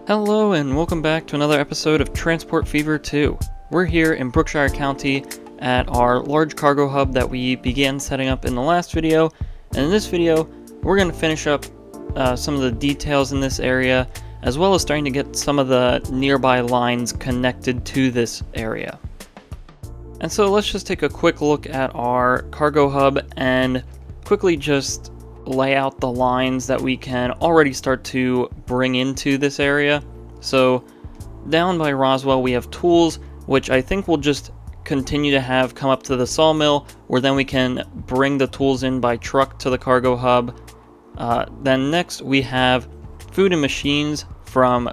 Hello and welcome back to another episode of Transport Fever 2. We're here in Brookshire County at our large cargo hub that we began setting up in the last video. And in this video, we're going to finish up some of the details in this area, as well as starting to get some of the nearby lines connected to this area. And so let's just take a quick look at our cargo hub and quickly just lay out the lines that we can already start to bring into this area. So down by Roswell we have tools, which I think we'll just continue to have come up to the sawmill, where then we can bring the tools in by truck to the cargo hub. Then next we have food and machines from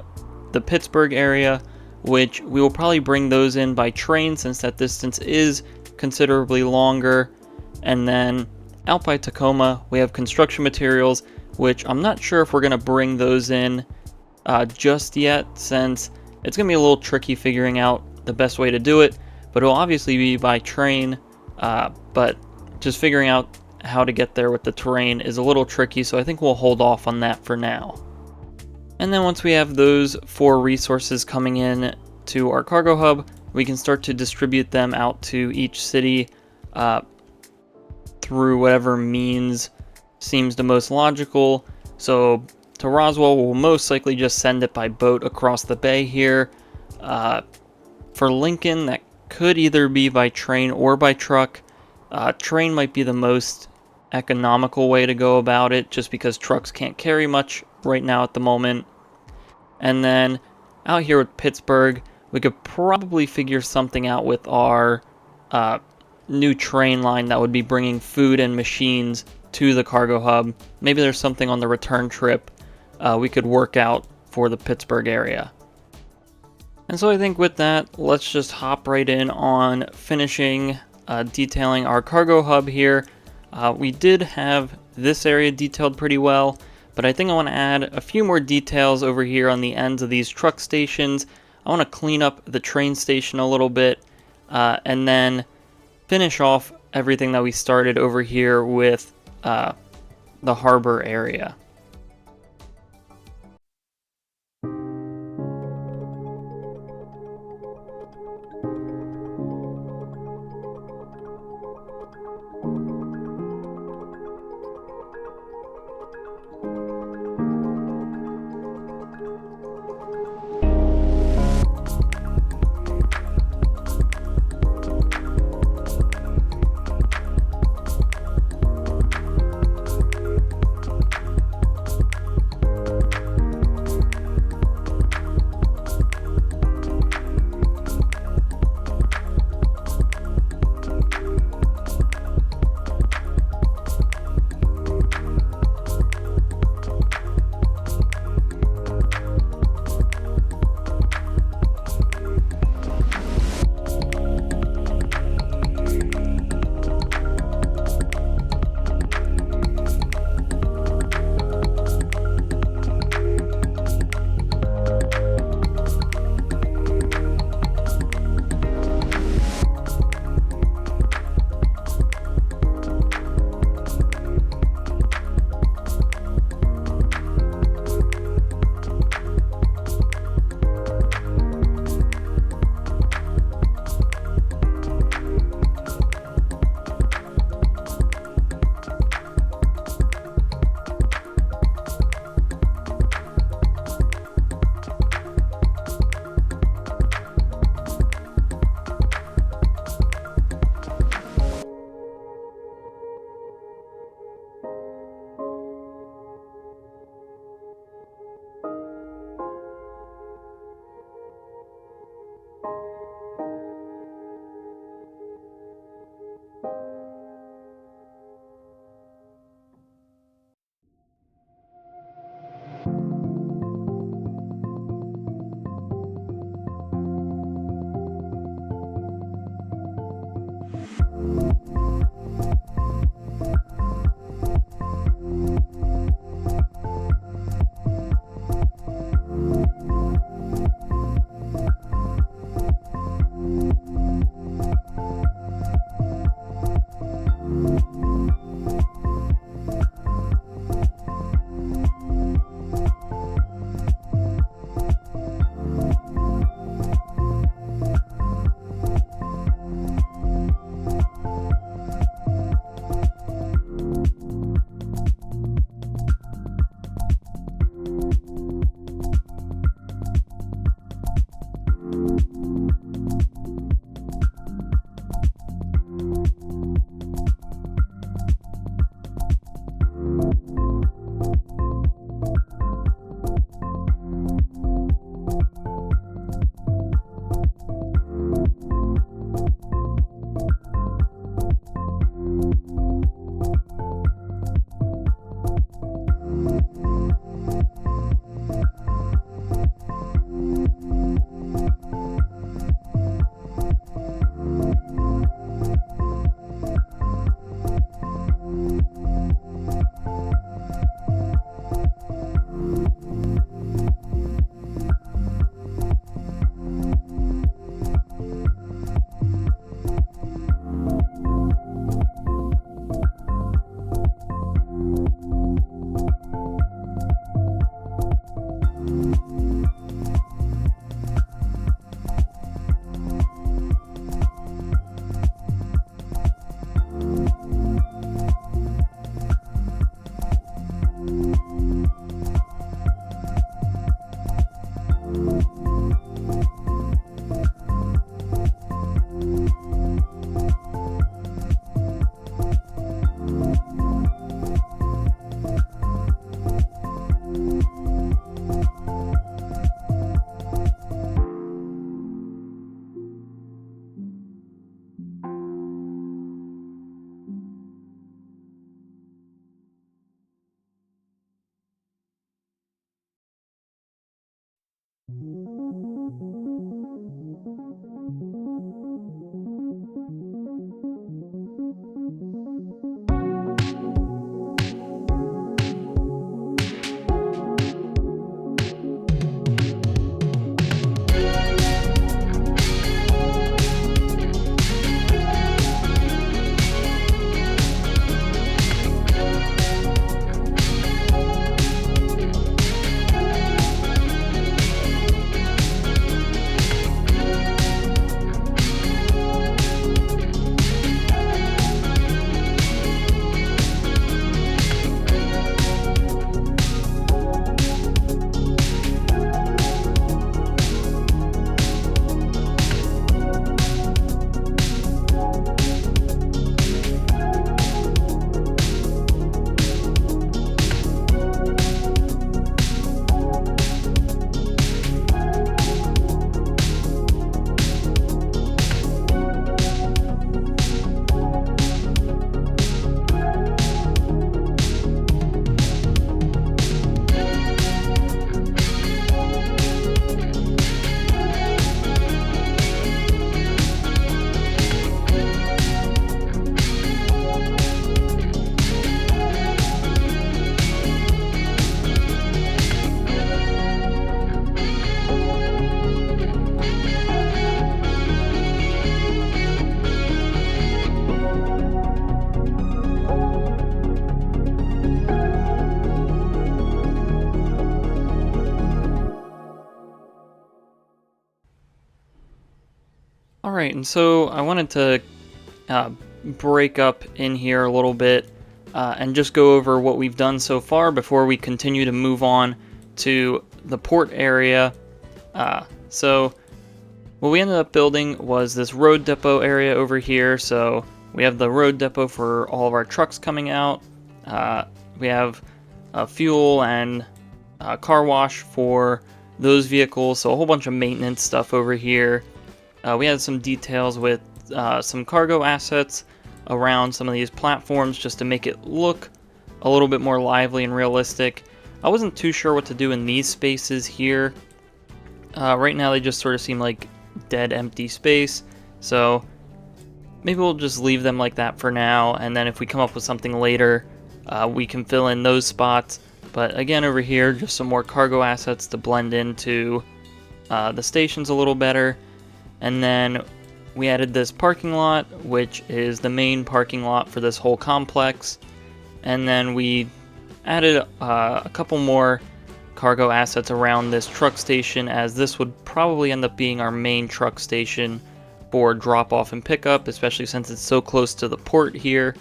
the Pittsburgh area, which we will probably bring those in by train since that distance is considerably longer. And then out by Tacoma, we have construction materials, which I'm not sure if we're going to bring those in just yet, since it's going to be a little tricky figuring out the best way to do it, but it'll obviously be by train, but just figuring out how to get there with the terrain is a little tricky, so I think we'll hold off on that for now. And then once we have those 4 resources coming in to our cargo hub, we can start to distribute them out to each city through whatever means seems the most logical. So to Roswell, we'll most likely just send it by boat across the bay here. For Lincoln, that could either be by train or by truck. Train might be the most economical way to go about it, just because trucks can't carry much right now at the moment. And then out here with Pittsburgh, we could probably figure something out with our new train line that would be bringing food and machines to the cargo hub. Maybe there's something on the return trip we could work out for the Pittsburgh area. And so I think with that, let's just hop right in on finishing detailing our cargo hub here. We did have this area detailed pretty well, but I think I want to add a few more details over here on the ends of these truck stations. I want to clean up the train station a little bit, and then finish off everything that we started over here with the harbor area. Alright, and so I wanted to break up in here a little bit and just go over what we've done so far before we continue to move on to the port area. So what we ended up building was this road depot area over here. So we have the road depot for all of our trucks coming out. We have fuel and car wash for those vehicles, so a whole bunch of maintenance stuff over here. We had some details with some cargo assets around some of these platforms just to make it look a little bit more lively and realistic. I wasn't too sure what to do in these spaces here. Right now they just sort of seem like dead empty space, so maybe we'll just leave them like that for now, and then if we come up with something later, we can fill in those spots. But again, over here, just some more cargo assets to blend into the stations a little better. And then we added this parking lot, which is the main parking lot for this whole complex. And then we added a couple more cargo assets around this truck station, as this would probably end up being our main truck station for drop-off and pickup, especially since it's so close to the port here.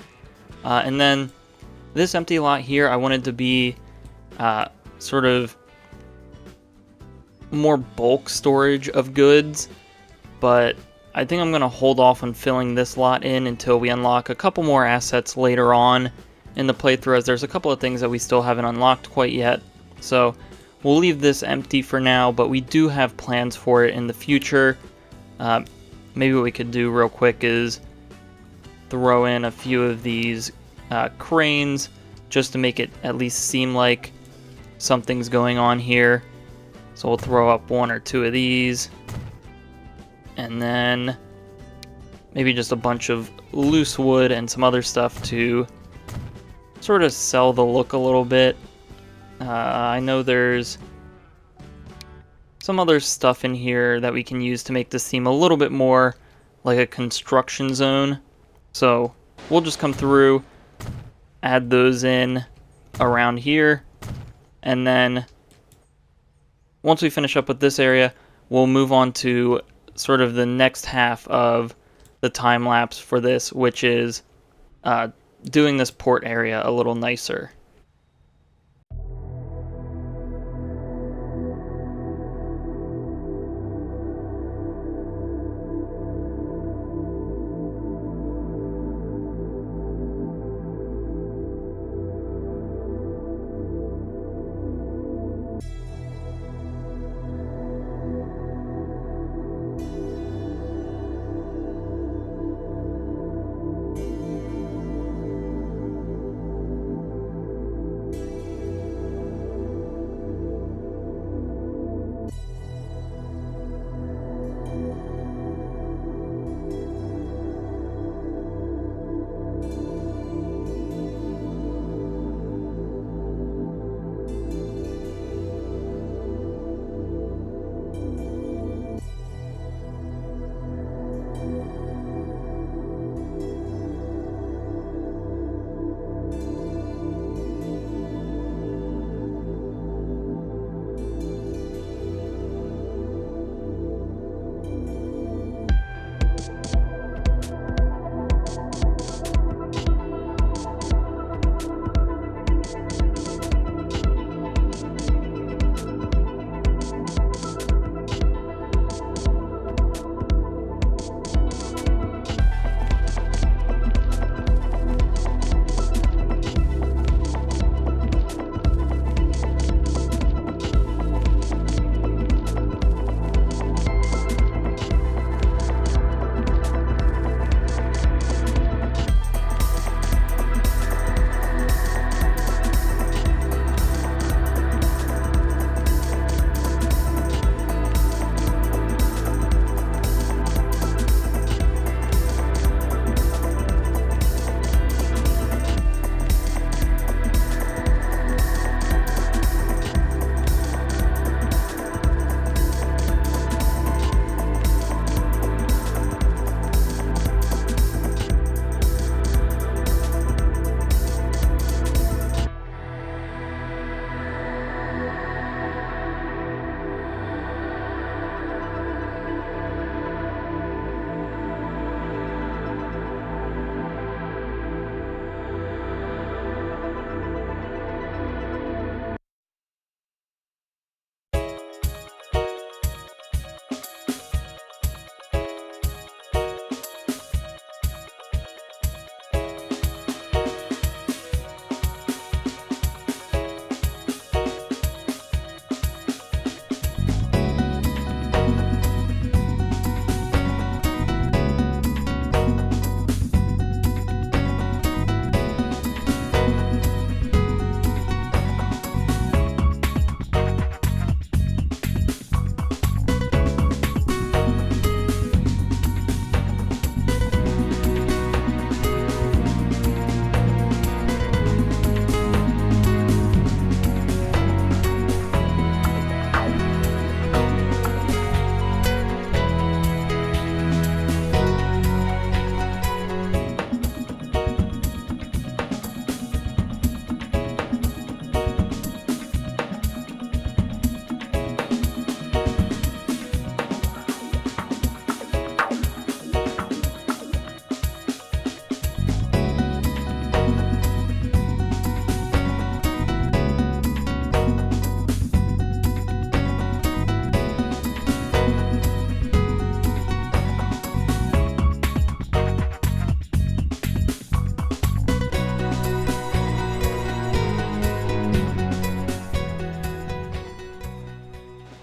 And then this empty lot here, I wanted to be sort of more bulk storage of goods, but I think I'm going to hold off on filling this lot in until we unlock a couple more assets later on in the playthrough, as there's a couple of things that we still haven't unlocked quite yet. So we'll leave this empty for now, but we do have plans for it in the future. Maybe what we could do real quick is throw in a few of these cranes just to make it at least seem like something's going on here. So we'll throw up one or two of these, and then maybe just a bunch of loose wood and some other stuff to sort of sell the look a little bit. I know there's some other stuff in here that we can use to make this seem a little bit more like a construction zone. So we'll just come through, add those in around here, and then once we finish up with this area, we'll move on to sort of the next half of the time lapse for this, which is doing this port area a little nicer.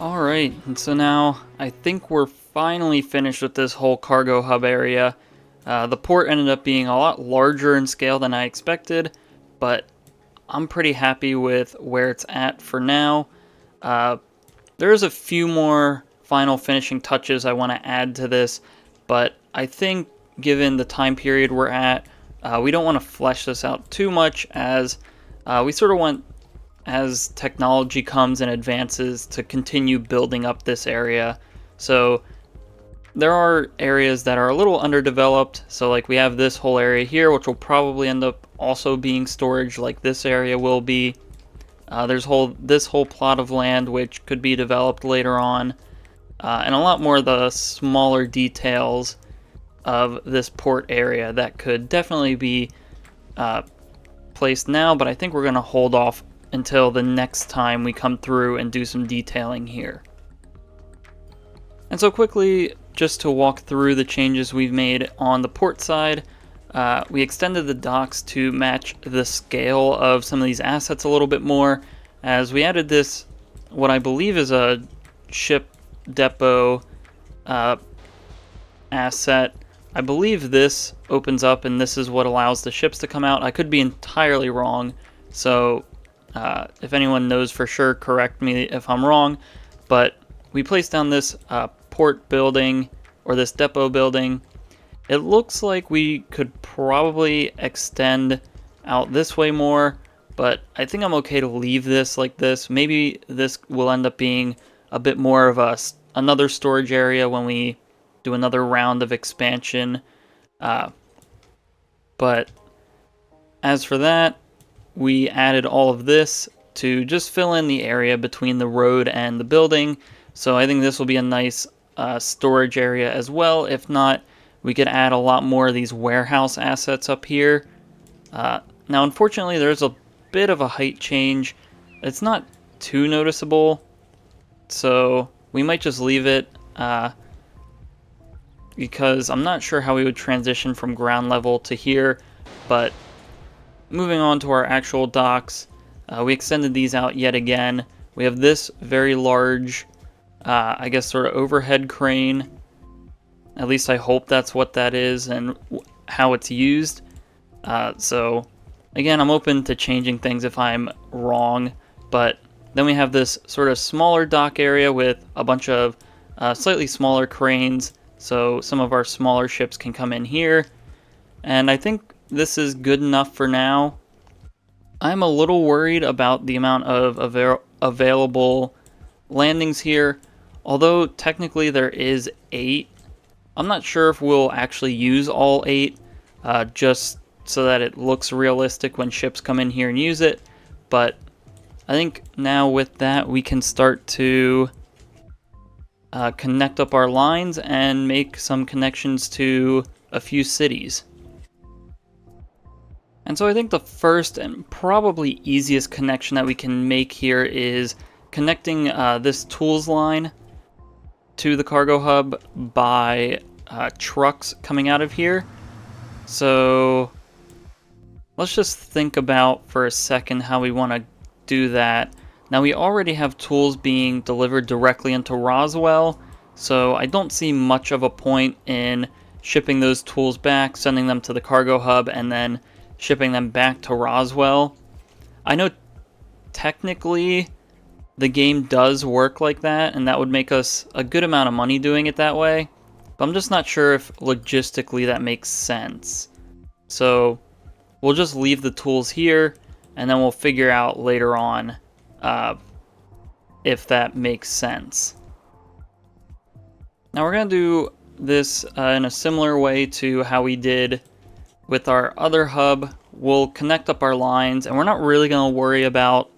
Alright, and so now I think we're finally finished with this whole cargo hub area. The port ended up being a lot larger in scale than I expected, but I'm pretty happy with where it's at for now. There's a few more final finishing touches I want to add to this, but I think given the time period we're at, we don't want to flesh this out too much, as we sort of want, as technology comes and advances, to continue building up this area. So there are areas that are a little underdeveloped, so like we have this whole area here, which will probably end up also being storage like this area will be. There's this whole plot of land which could be developed later on, and a lot more of the smaller details of this port area that could definitely be placed now, but I think we're going to hold off until the next time we come through and do some detailing here. And so quickly, just to walk through the changes we've made on the port side, we extended the docks to match the scale of some of these assets a little bit more, as we added this, what I believe is a ship depot asset. I believe this opens up and this is what allows the ships to come out. I could be entirely wrong, so if anyone knows for sure, correct me if I'm wrong, but we placed down this port building, or this depot building. It looks like we could probably extend out this way more, but I think I'm okay to leave this like this. Maybe this will end up being a bit more of another storage area when we do another round of expansion. But as for that, we added all of this to just fill in the area between the road and the building. So I think this will be a nice storage area as well. If not, we could add a lot more of these warehouse assets up here. Now, unfortunately, there's a bit of a height change. It's not too noticeable, so we might just leave it because I'm not sure how we would transition from ground level to here. But moving on to our actual docks, we extended these out yet again. We have this very large, I guess, sort of overhead crane. At least I hope that's what that is and how it's used. So again, I'm open to changing things if I'm wrong. But then we have this sort of smaller dock area with a bunch of slightly smaller cranes, so some of our smaller ships can come in here. And I think this is good enough for now. I'm a little worried about the amount of available landings here. Although technically there is 8. I'm not sure if we'll actually use all 8, just so that it looks realistic when ships come in here and use it. But I think now with that we can start to connect up our lines and make some connections to a few cities. And so I think the first and probably easiest connection that we can make here is connecting this tools line to the cargo hub by trucks coming out of here. So let's just think about for a second how we want to do that. Now, we already have tools being delivered directly into Roswell, so I don't see much of a point in shipping those tools back, sending them to the cargo hub, and then shipping them back to Roswell. I know technically the game does work like that, and that would make us a good amount of money doing it that way, but I'm just not sure if logistically that makes sense. So we'll just leave the tools here, and then we'll figure out later on if that makes sense. Now we're going to do this in a similar way to how we did with our other hub. We'll connect up our lines, and we're not really going to worry about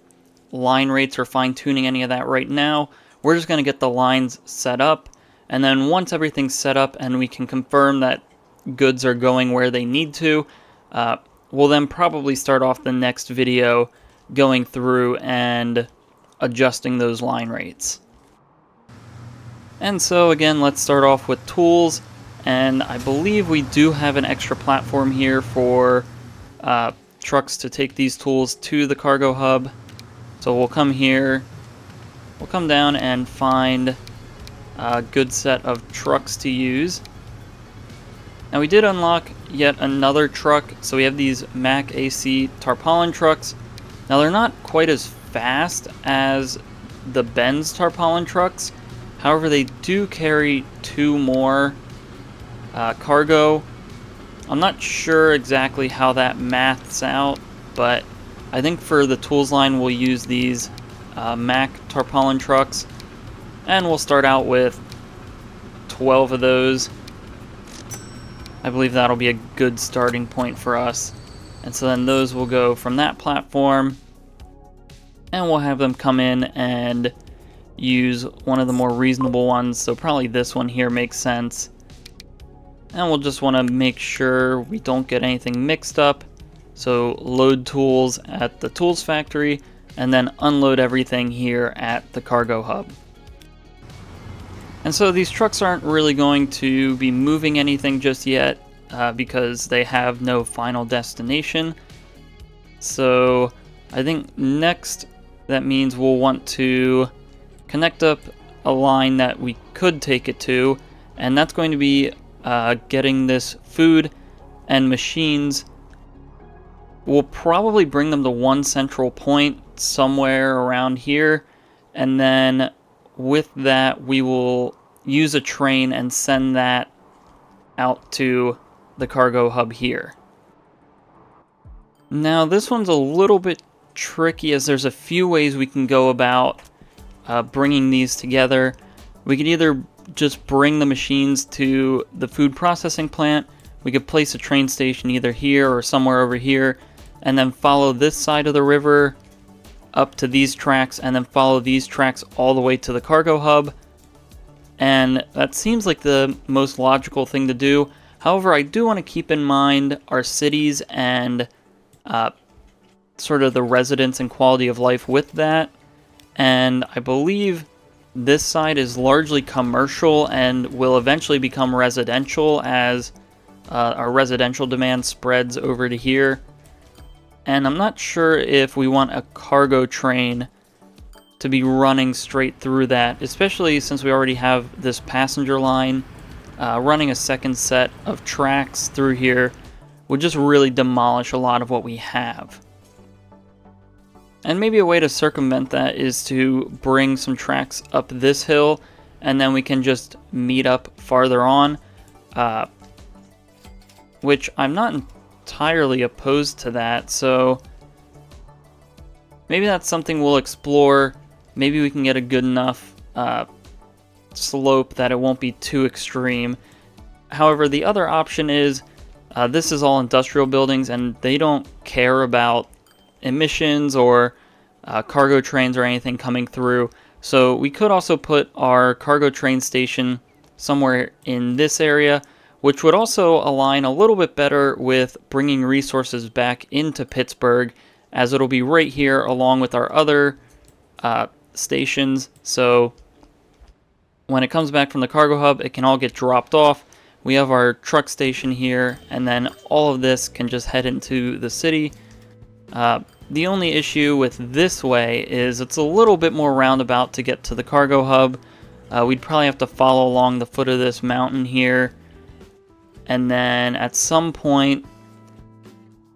line rates or fine-tuning any of that right now. We're just going to get the lines set up, and then once everything's set up and we can confirm that goods are going where they need to, we'll then probably start off the next video going through and adjusting those line rates. And so again, let's start off with tools, and I believe we do have an extra platform here for trucks to take these tools to the cargo hub. So we'll come here, we'll come down and find a good set of trucks to use. Now we did unlock yet another truck, so we have these Mack AC tarpaulin trucks. Now they're not quite as fast as the Benz tarpaulin trucks, however they do carry 2 more cargo. I'm not sure exactly how that maths out, but I think for the tools line we'll use these Mack tarpaulin trucks, and we'll start out with 12 of those. I believe that'll be a good starting point for us. And so then those will go from that platform and we'll have them come in and use one of the more reasonable ones, so probably this one here makes sense. And we'll just want to make sure we don't get anything mixed up. So load tools at the tools factory, and then unload everything here at the cargo hub. And so these trucks aren't really going to be moving anything just yet because they have no final destination. So I think next that means we'll want to connect up a line that we could take it to, and that's going to be getting this food and machines. We'll probably bring them to one central point somewhere around here, and then with that we will use a train and send that out to the cargo hub here. Now this one's a little bit tricky, as there's a few ways we can go about bringing these together. We could either just bring the machines to the food processing plant. We could place a train station either here or somewhere over here, and then follow this side of the river up to these tracks, and then follow these tracks all the way to the cargo hub. And that seems like the most logical thing to do. However, I do want to keep in mind our cities and sort of the residents and quality of life with that. And I believe this side is largely commercial and will eventually become residential as our residential demand spreads over to here. And I'm not sure if we want a cargo train to be running straight through that, especially since we already have this passenger line. Running a second set of tracks through here would just really demolish a lot of what we have. And maybe a way to circumvent that is to bring some tracks up this hill, and then we can just meet up farther on, which I'm not entirely opposed to that, so maybe that's something we'll explore. Maybe we can get a good enough slope that it won't be too extreme. However, the other option is this is all industrial buildings, and they don't care about emissions or cargo trains or anything coming through. So we could also put our cargo train station somewhere in this area, which would also align a little bit better with bringing resources back into Pittsburgh, as it'll be right here along with our other stations. So when it comes back from the cargo hub, it can all get dropped off. We have our truck station here, and then all of this can just head into the city. The only issue with this way is it's a little bit more roundabout to get to the cargo hub. We'd probably have to follow along the foot of this mountain here, and then at some point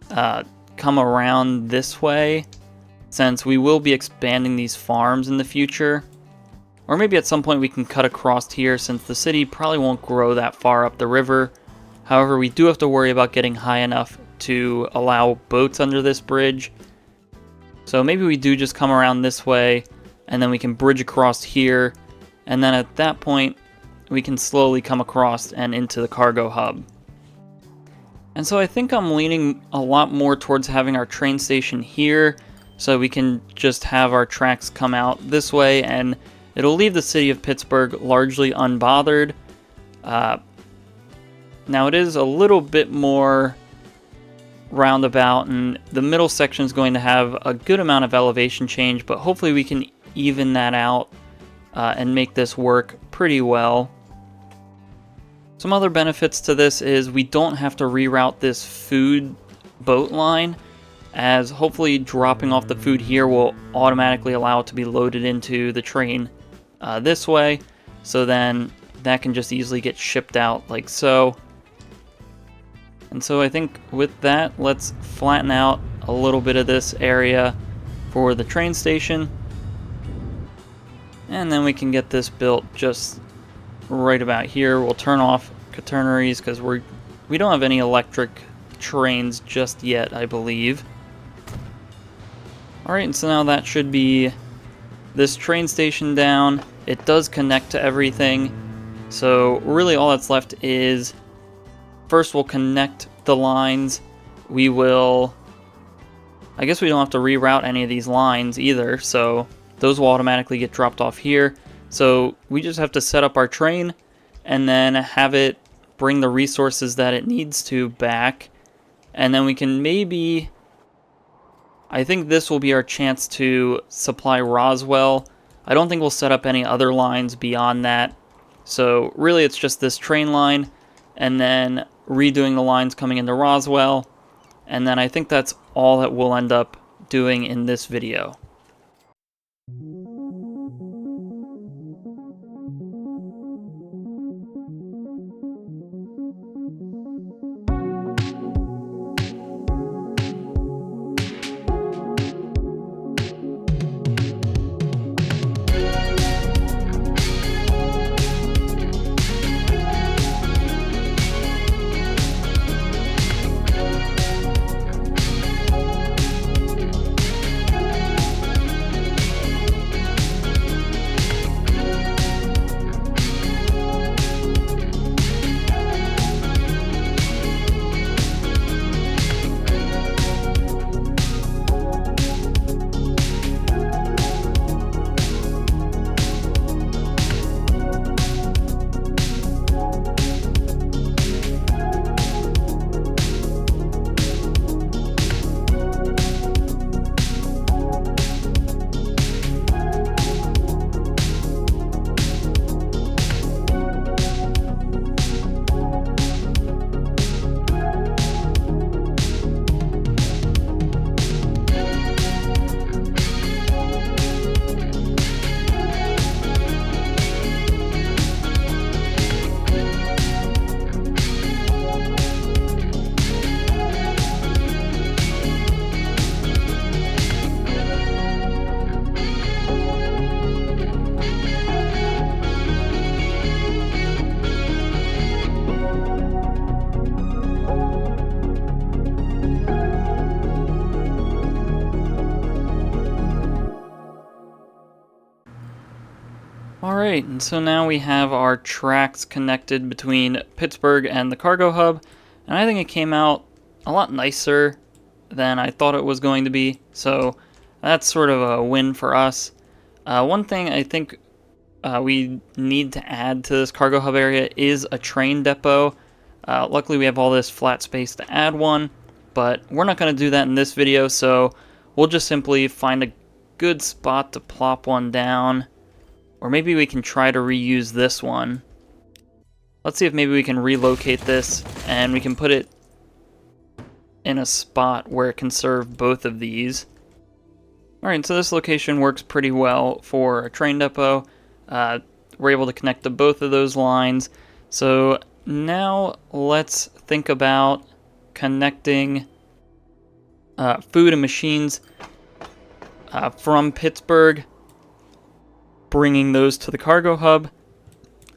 come around this way, since we will be expanding these farms in the future. Or maybe at some point we can cut across here, since the city probably won't grow that far up the river. However, we do have to worry about getting high enough to allow boats under this bridge. So maybe we do just come around this way, and then we can bridge across here, and then at that point we can slowly come across and into the cargo hub. And so I think I'm leaning a lot more towards having our train station here, so we can just have our tracks come out this way, and it'll leave the city of Pittsburgh largely unbothered. Now it is a little bit more roundabout, and the middle section is going to have a good amount of elevation change, but hopefully we can even that out and make this work pretty well. Some other benefits to this is we don't have to reroute this food boat line, as hopefully dropping off the food here will automatically allow it to be loaded into the train this way, so then that can just easily get shipped out like so. And so I think with that, let's flatten out a little bit of this area for the train station, and then we can get this built just right about here. We'll turn off quaternaries because we don't have any electric trains just yet, I believe. Alright, and so now that should be this train station down. It does connect to everything, so really all that's left is first we'll connect the lines. We will I guess we don't have to reroute any of these lines either, so those will automatically get dropped off here. So we just have to set up our train and then have it bring the resources that it needs to back. And then we can maybe... I think this will be our chance to supply Roswell. I don't think we'll set up any other lines beyond that. So really it's just this train line and then redoing the lines coming into Roswell. And then I think that's all that we'll end up doing in this video. Alright, and so now we have our tracks connected between Pittsburgh and the cargo hub, and I think it came out a lot nicer than I thought it was going to be, so that's sort of a win for us. One thing I think we need to add to this cargo hub area is a train depot. Luckily we have all this flat space to add one, but we're not going to do that in this video, so we'll just simply find a good spot to plop one down. Or maybe we can try to reuse this one. Let's see if maybe we can relocate this and we can put it in a spot where it can serve both of these. Alright, so this location works pretty well for a train depot. We're able to connect to both of those lines. So now let's think about connecting food and machines from Pittsburgh, bringing those to the cargo hub,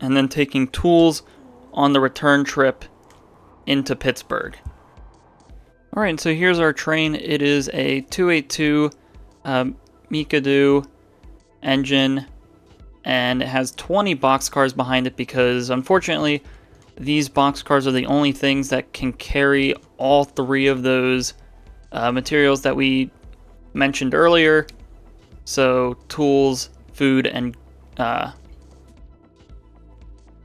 and then taking tools on the return trip into Pittsburgh. Alright, so here's our train. It is a 282 Mikado engine, and it has 20 boxcars behind it because, unfortunately, these boxcars are the only things that can carry all three of those materials that we mentioned earlier. So, tools, food, and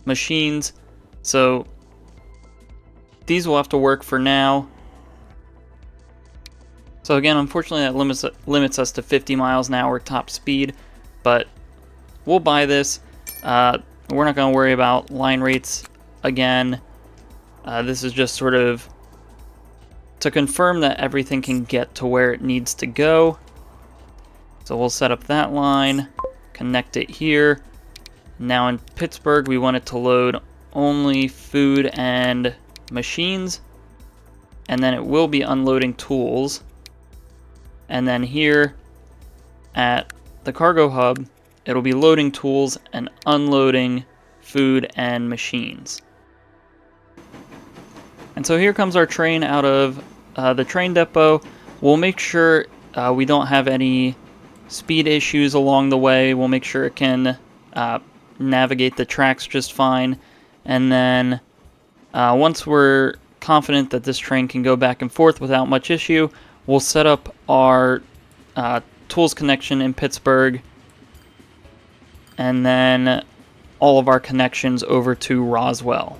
machines. So these will have to work for now. So again, unfortunately that limits us to 50 miles an hour top speed, but we'll buy this. We're not going to worry about line rates again. This is just sort of to confirm that everything can get to where it needs to go. So we'll set up that line, connect it here. Now in Pittsburgh, we want it to load only food and machines, and then it will be unloading tools. And then here at the cargo hub, it'll be loading tools and unloading food and machines. And so here comes our train out of the train depot. We'll make sure we don't have any speed issues along the way. We'll make sure it can navigate the tracks just fine. And then once we're confident that this train can go back and forth without much issue, we'll set up our tools connection in Pittsburgh, and then all of our connections over to Roswell.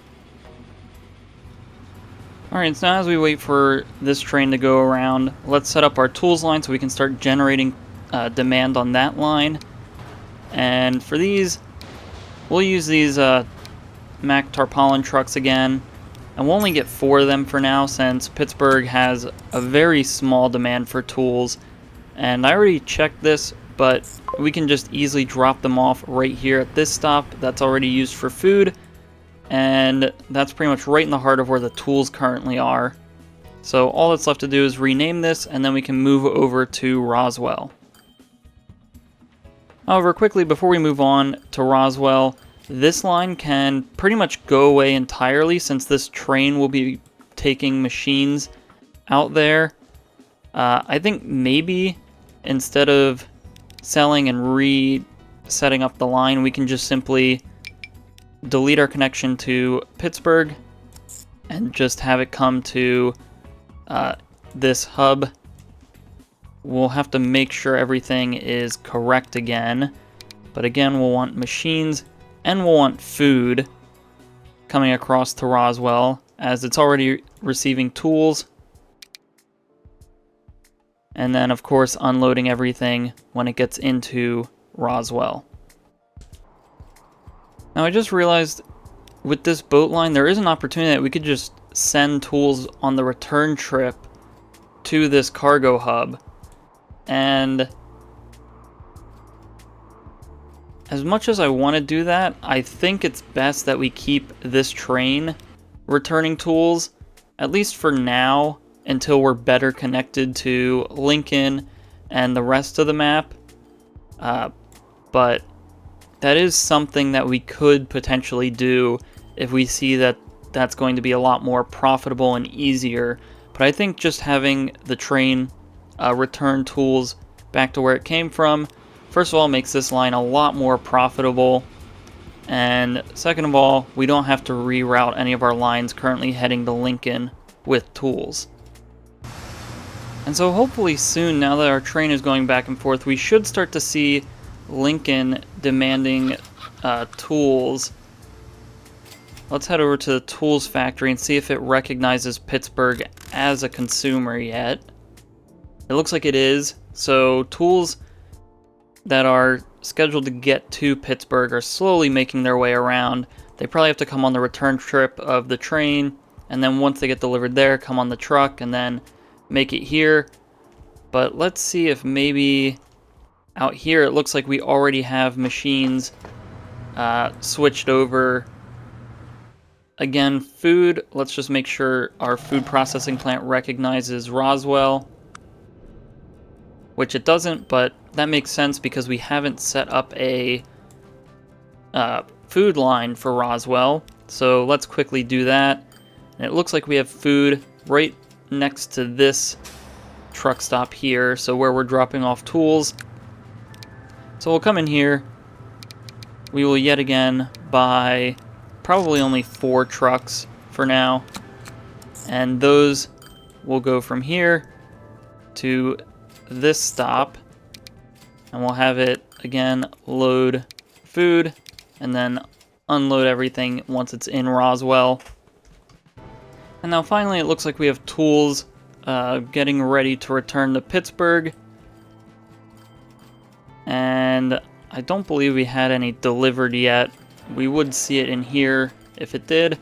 Alright, so now as we wait for this train to go around, let's set up our tools line so we can start generating demand on that line. And for these, we'll use these Mack Tarpaulin trucks again. And we'll only get 4 of them for now since Pittsburgh has a very small demand for tools. And I already checked this, but we can just easily drop them off right here at this stop that's already used for food. And that's pretty much right in the heart of where the tools currently are. So all that's left to do is rename this, and then we can move over to Roswell. However, quickly before we move on to Roswell, this line can pretty much go away entirely since this train will be taking machines out there. I think maybe instead of selling and resetting up the line, we can just simply delete our connection to Pittsburgh and just have it come to this hub. We'll have to make sure everything is correct again, but again we'll want machines and we'll want food coming across to Roswell as it's already receiving tools, and then of course unloading everything when it gets into Roswell. Now I just realized with this boat line there is an opportunity that we could just send tools on the return trip to this cargo hub, and as much as I want to do that, I think it's best that we keep this train returning tools, at least for now, until we're better connected to Lincoln and the rest of the map. But that is something that we could potentially do if we see that that's going to be a lot more profitable and easier. But I think just having the train return tools back to where it came from, first of all, makes this line a lot more profitable. And second of all, we don't have to reroute any of our lines currently heading to Lincoln with tools. And so hopefully soon, now that our train is going back and forth, we should start to see Lincoln demanding tools. Let's head over to the tools factory and see if it recognizes Pittsburgh as a consumer yet. It looks like it is. So tools that are scheduled to get to Pittsburgh are slowly making their way around. They probably have to come on the return trip of the train, and then once they get delivered there, come on the truck and then make it here. But let's see if maybe out here it looks like we already have machines switched over. Again, food, let's just make sure our food processing plant recognizes Roswell, which it doesn't, but that makes sense because we haven't set up a food line for Roswell. So let's quickly do that. And it looks like we have food right next to this truck stop here, so where we're dropping off tools. So we'll come in here. We will yet again buy probably only 4 trucks for now, and those will go from here to this stop, and we'll have it again load food and then unload everything once it's in Roswell. And now finally it looks like we have tools getting ready to return to Pittsburgh, and I don't believe we had any delivered yet. We would see it in here if it did,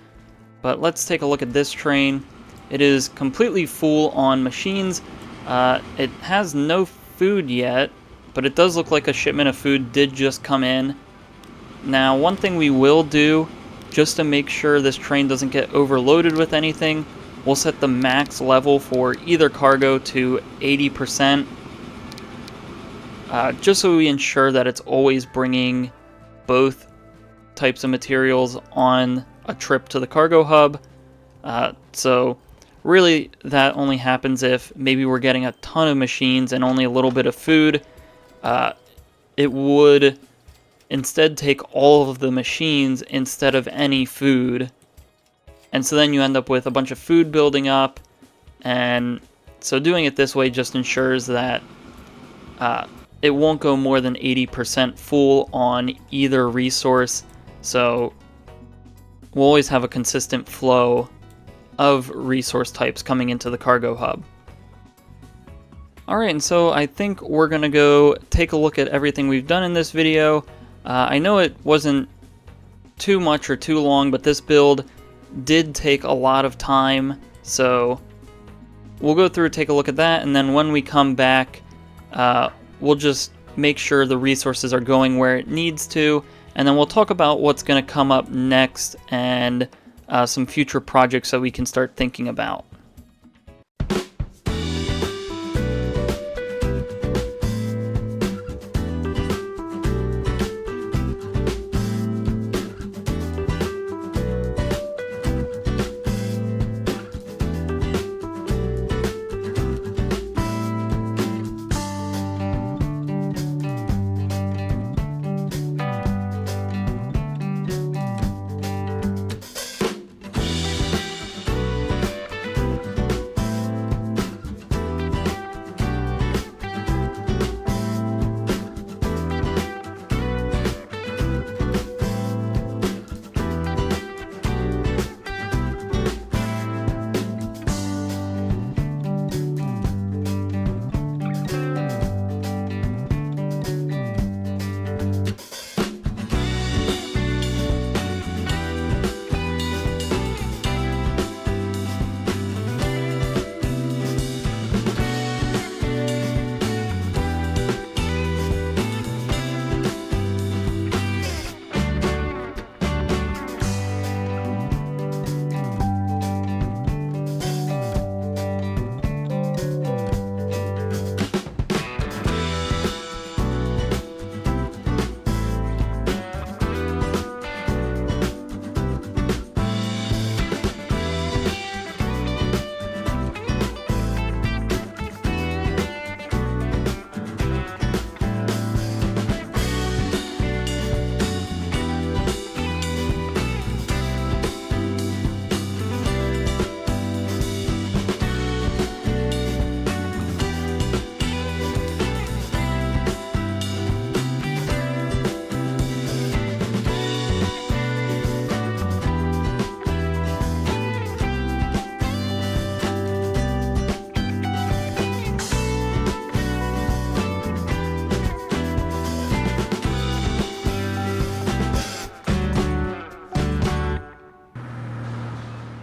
but let's take a look at this train. It is completely full on machines. It has no food yet, but it does look like a shipment of food did just come in. Now, one thing we will do, just to make sure this train doesn't get overloaded with anything, we'll set the max level for either cargo to 80%, just so we ensure that it's always bringing both types of materials on a trip to the cargo hub. So really that only happens if maybe we're getting a ton of machines and only a little bit of food. It would instead take all of the machines instead of any food, and so then you end up with a bunch of food building up, and So doing it this way just ensures that it won't go more than 80% full on either resource. So we'll always have a consistent flow of resource types coming into the cargo hub. Alright, and so I think we're going to go take a look at everything we've done in this video. I know it wasn't too much or too long, but this build did take a lot of time, so we'll go through, take a look at that, and then when we come back, we'll just make sure the resources are going where it needs to, and then we'll talk about what's going to come up next and some future projects that we can start thinking about.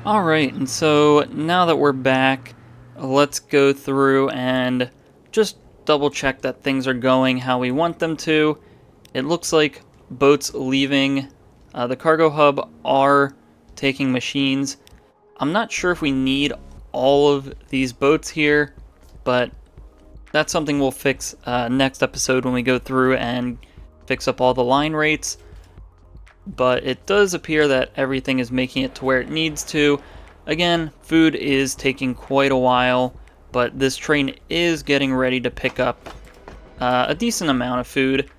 Alright, and so now that we're back, let's go through and just double check that things are going how we want them to. It looks like boats leaving the cargo hub are taking machines. I'm not sure if we need all of these boats here, but that's something we'll fix next episode when we go through and fix up all the line rates. But it does appear that everything is making it to where it needs to. Again, food is taking quite a while, but this train is getting ready to pick up a decent amount of food.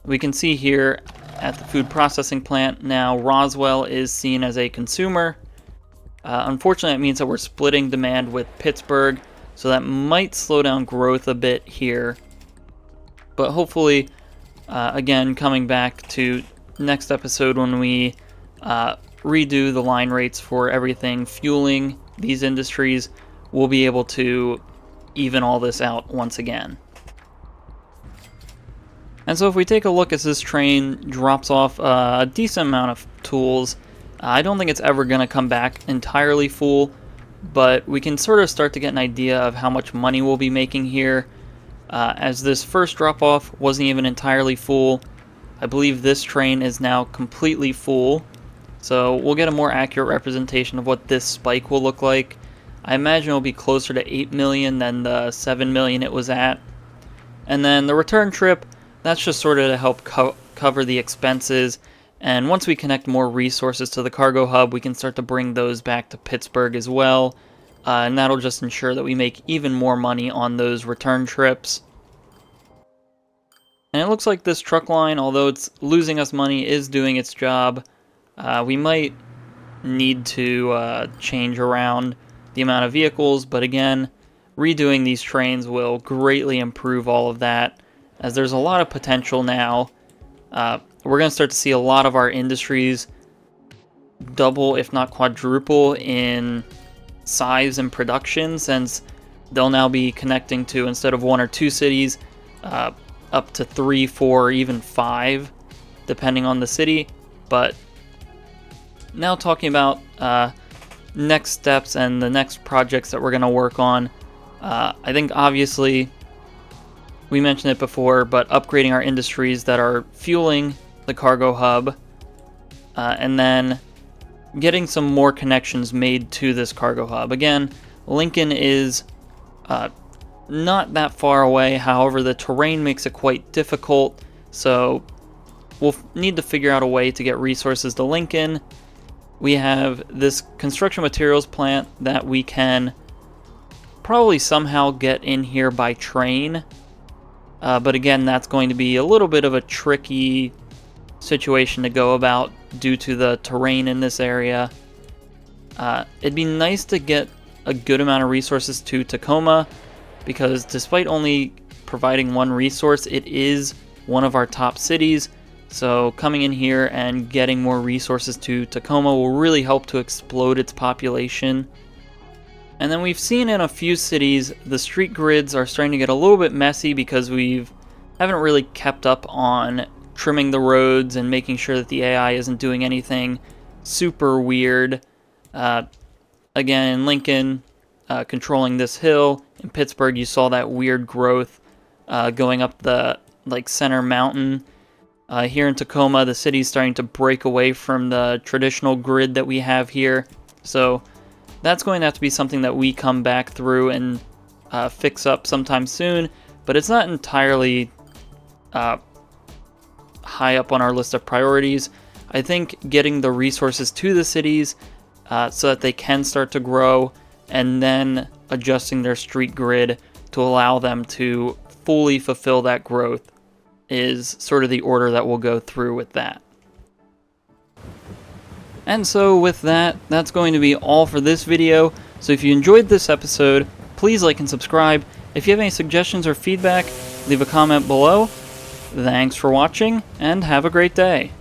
We can see here at the food processing plant now Roswell is seen as a consumer. Unfortunately, it means that we're splitting demand with Pittsburgh, so that might slow down growth a bit here. But hopefully, again, coming back to next episode when we redo the line rates for everything fueling these industries, we'll be able to even all this out once again. And so if we take a look as this train drops off a decent amount of tools, I don't think it's ever going to come back entirely full, but we can sort of start to get an idea of how much money we'll be making here. As this first drop off wasn't even entirely full, I believe this train is now completely full, so we'll get a more accurate representation of what this spike will look like. I imagine it'll be closer to 8 million than the 7 million it was at. And then the return trip, that's just sort of to help cover the expenses, and once we connect more resources to the cargo hub, we can start to bring those back to Pittsburgh as well, and that'll just ensure that we make even more money on those return trips. And it looks like this truck line, although it's losing us money, is doing its job. We might need to change around the amount of vehicles, but again, redoing these trains will greatly improve all of that, as there's a lot of potential now. We're going to start to see a lot of our industries double, if not quadruple, in size and production, since they'll now be connecting to, instead of 1 or 2 cities, up to 3, 4, even 5, depending on the city. But now talking about next steps and the next projects that we're going to work on, I think obviously we mentioned it before, but upgrading our industries that are fueling the cargo hub, and then getting some more connections made to this cargo hub. Again, Lincoln is not that far away, however the terrain makes it quite difficult, so we'll need to figure out a way to get resources to Lincoln. We have this construction materials plant that we can probably somehow get in here by train, but again, that's going to be a little bit of a tricky situation to go about due to the terrain in this area. It'd be nice to get a good amount of resources to Tacoma, because despite only providing 1 resource, it is one of our top cities. So coming in here and getting more resources to Tacoma will really help to explode its population. And then we've seen in a few cities the street grids are starting to get a little bit messy because haven't really kept up on trimming the roads and making sure that the AI isn't doing anything super weird. Again, in Lincoln, controlling this hill. In Pittsburgh, you saw that weird growth going up the center mountain. Here in Tacoma, the city's starting to break away from the traditional grid that we have here. So that's going to have to be something that we come back through and fix up sometime soon. But it's not entirely high up on our list of priorities. I think getting the resources to the cities so that they can start to grow, and then adjusting their street grid to allow them to fully fulfill that growth is sort of the order that we'll go through with that. And so with that, that's going to be all for this video. So if you enjoyed this episode, please like and subscribe. If you have any suggestions or feedback, leave a comment below. Thanks for watching, and have a great day.